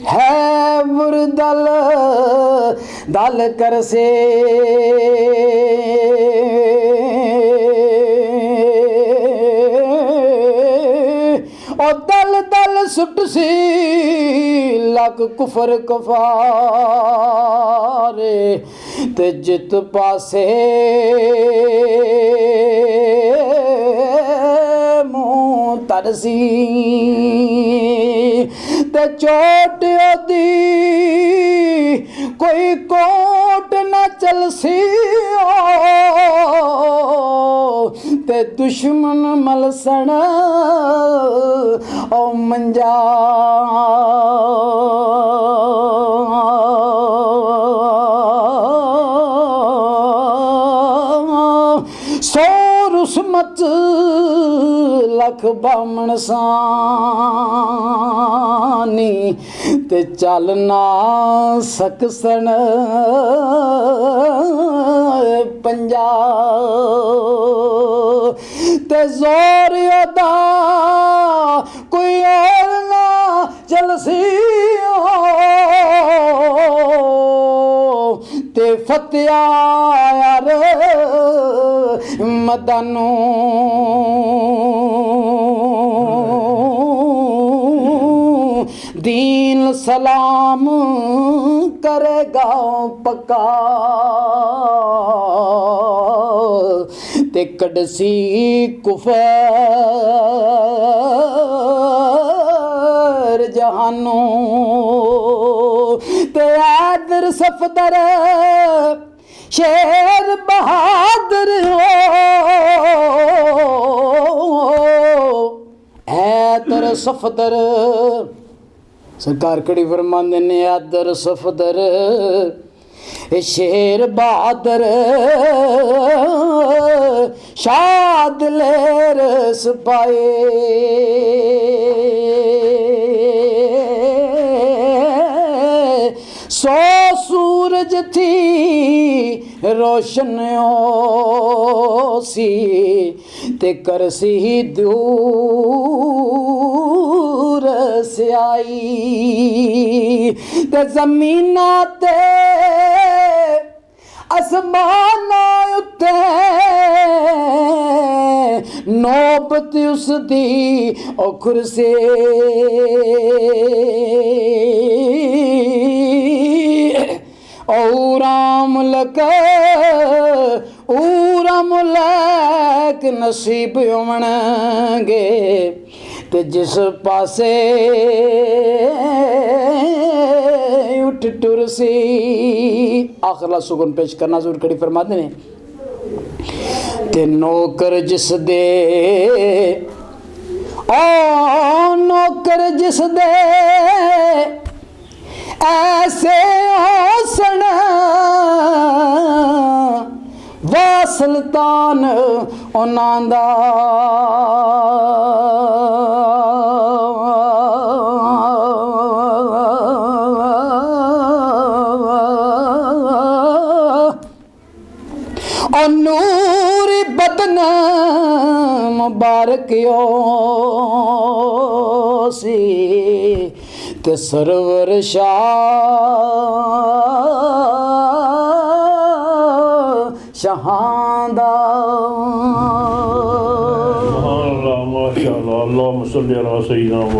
है बुरदल दल कर से ओ दल दल सुट सी लक कुफर कफारे ते जित पासे मुँह तरसी ते चोट ओदी कोई कोट न चलसी ते दुश्मन मलसण ओ मंजा सो रुस्मत लख बामण सानी ते चलना सकसन पंजा ते जोर योदा कोई और ना चलसी ते फतिया यार मदनू दीन सलाम करेगा पक्का ते कड़सी कुफर जहानू ते आदर सफदर शेर बहादुर है तर सफदर सरकार कड़ी फरमांदे ने आदर सफदर शेर बहादुर शाद लेर सपाए सो सूरज थी रोशन सी ते करसी दूर से आई ते जमीना ते आसमाना उत्ते नौबत उस दी औखर से औराम मुलक नसीब होवणगे ते जिस पासे उठ टुरसी आखिरला सुगुन पेश करना जरूर कड़ी फरमाते ने ते नौकर जिस दे ओ नौकर जिस दे ऐसे होसन वा सुल्तान उन्हां और नूर बदन मुबारक सी ते सरवर शहादा माशाअल्लाह अल्लाहुम्मा सल्ली अला सय्यिदना